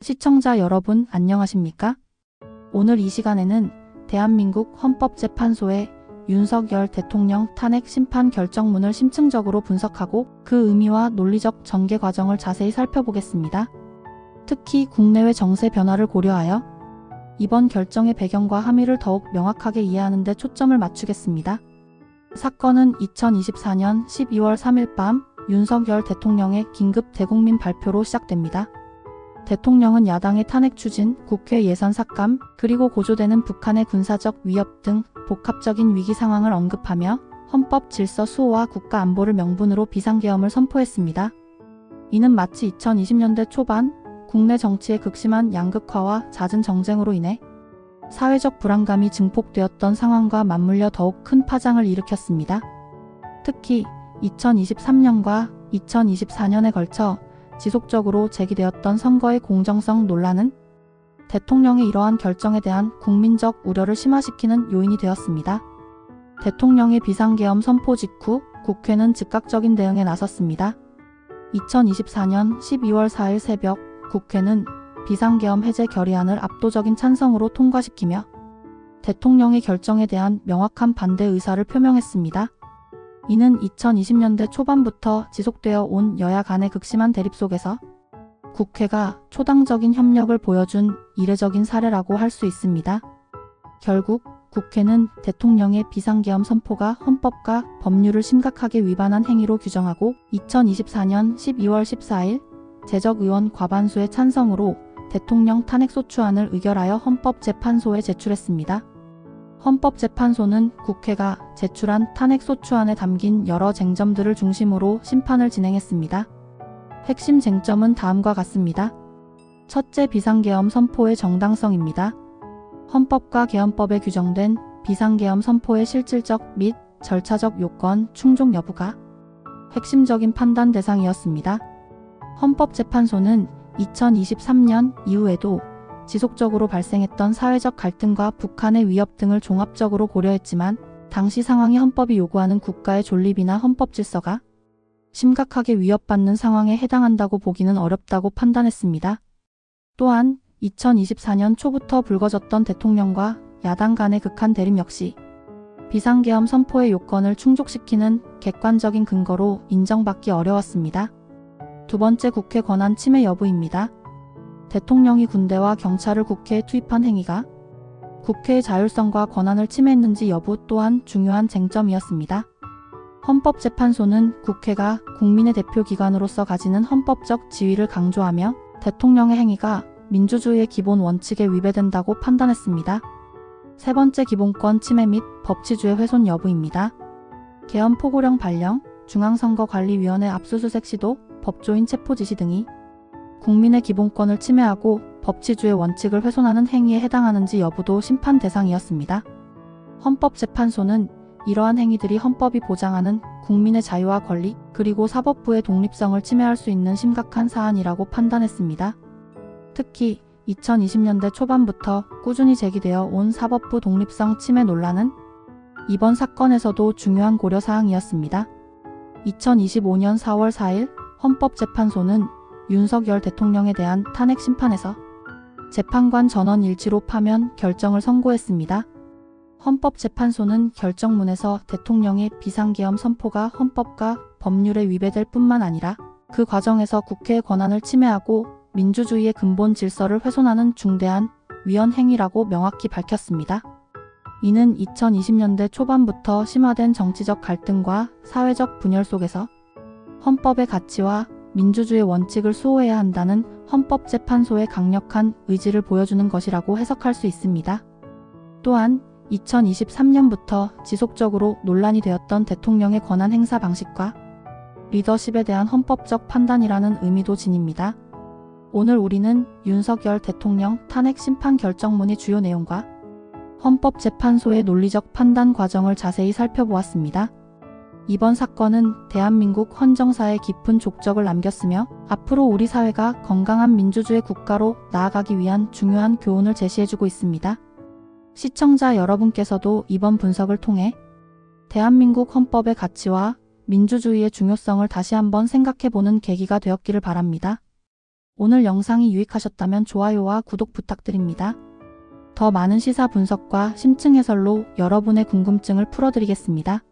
시청자 여러분 안녕하십니까? 오늘 이 시간에는 대한민국 헌법재판소의 윤석열 대통령 탄핵 심판 결정문을 심층적으로 분석하고 그 의미와 논리적 전개 과정을 자세히 살펴보겠습니다. 특히 국내외 정세 변화를 고려하여 이번 결정의 배경과 함의를 더욱 명확하게 이해하는 데 초점을 맞추겠습니다. 사건은 2024년 12월 3일 밤 윤석열 대통령의 긴급 대국민 발표로 시작됩니다. 대통령은 야당의 탄핵 추진, 국회 예산 삭감, 그리고 고조되는 북한의 군사적 위협 등 복합적인 위기 상황을 언급하며 헌법 질서 수호와 국가 안보를 명분으로 비상계엄을 선포했습니다. 이는 마치 2020년대 초반 국내 정치의 극심한 양극화와 잦은 정쟁으로 인해 사회적 불안감이 증폭되었던 상황과 맞물려 더욱 큰 파장을 일으켰습니다. 특히 2023년과 2024년에 걸쳐 지속적으로 제기되었던 선거의 공정성 논란은 대통령의 이러한 결정에 대한 국민적 우려를 심화시키는 요인이 되었습니다. 대통령의 비상계엄 선포 직후 국회는 즉각적인 대응에 나섰습니다. 2024년 12월 4일 새벽 국회는 비상계엄 해제 결의안을 압도적인 찬성으로 통과시키며 대통령의 결정에 대한 명확한 반대 의사를 표명했습니다. 이는 2020년대 초반부터 지속되어 온 여야 간의 극심한 대립 속에서 국회가 초당적인 협력을 보여준 이례적인 사례라고 할 수 있습니다. 결국 국회는 대통령의 비상계엄 선포가 헌법과 법률을 심각하게 위반한 행위로 규정하고 2024년 12월 14일 재적의원 과반수의 찬성으로 대통령 탄핵소추안을 의결하여 헌법재판소에 제출했습니다. 헌법재판소는 국회가 제출한 탄핵소추안에 담긴 여러 쟁점들을 중심으로 심판을 진행했습니다. 핵심 쟁점은 다음과 같습니다. 첫째, 비상계엄 선포의 정당성입니다. 헌법과 계엄법에 규정된 비상계엄 선포의 실질적 및 절차적 요건 충족 여부가 핵심적인 판단 대상이었습니다. 헌법재판소는 2023년 이후에도 지속적으로 발생했던 사회적 갈등과 북한의 위협 등을 종합적으로 고려했지만 당시 상황이 헌법이 요구하는 국가의 존립이나 헌법 질서가 심각하게 위협받는 상황에 해당한다고 보기는 어렵다고 판단했습니다. 또한 2024년 초부터 불거졌던 대통령과 야당 간의 극한 대립 역시 비상계엄 선포의 요건을 충족시키는 객관적인 근거로 인정받기 어려웠습니다. 두 번째, 국회 권한 침해 여부입니다. 대통령이 군대와 경찰을 국회에 투입한 행위가 국회의 자율성과 권한을 침해했는지 여부 또한 중요한 쟁점이었습니다. 헌법재판소는 국회가 국민의 대표기관으로서 가지는 헌법적 지위를 강조하며 대통령의 행위가 민주주의의 기본 원칙에 위배된다고 판단했습니다. 세 번째, 기본권 침해 및 법치주의 훼손 여부입니다. 계엄 포고령 발령, 중앙선거관리위원회 압수수색 시도, 법조인 체포 지시 등이 국민의 기본권을 침해하고 법치주의 원칙을 훼손하는 행위에 해당하는지 여부도 심판 대상이었습니다. 헌법재판소는 이러한 행위들이 헌법이 보장하는 국민의 자유와 권리 그리고 사법부의 독립성을 침해할 수 있는 심각한 사안이라고 판단했습니다. 특히 2020년대 초반부터 꾸준히 제기되어 온 사법부 독립성 침해 논란은 이번 사건에서도 중요한 고려사항이었습니다. 2025년 4월 4일 헌법재판소는 윤석열 대통령에 대한 탄핵 심판에서 재판관 전원 일치로 파면 결정을 선고했습니다. 헌법재판소는 결정문에서 대통령의 비상계엄 선포가 헌법과 법률에 위배될 뿐만 아니라 그 과정에서 국회의 권한을 침해하고 민주주의의 근본 질서를 훼손하는 중대한 위헌 행위라고 명확히 밝혔습니다. 이는 2020년대 초반부터 심화된 정치적 갈등과 사회적 분열 속에서 헌법의 가치와 민주주의 원칙을 수호해야 한다는 헌법재판소의 강력한 의지를 보여주는 것이라고 해석할 수 있습니다. 또한 2023년부터 지속적으로 논란이 되었던 대통령의 권한 행사 방식과 리더십에 대한 헌법적 판단이라는 의미도 지닙니다. 오늘 우리는 윤석열 대통령 탄핵 심판 결정문의 주요 내용과 헌법재판소의 논리적 판단 과정을 자세히 살펴보았습니다. 이번 사건은 대한민국 헌정사에 깊은 족적을 남겼으며 앞으로 우리 사회가 건강한 민주주의 국가로 나아가기 위한 중요한 교훈을 제시해주고 있습니다. 시청자 여러분께서도 이번 분석을 통해 대한민국 헌법의 가치와 민주주의의 중요성을 다시 한번 생각해보는 계기가 되었기를 바랍니다. 오늘 영상이 유익하셨다면 좋아요와 구독 부탁드립니다. 더 많은 시사 분석과 심층 해설로 여러분의 궁금증을 풀어드리겠습니다.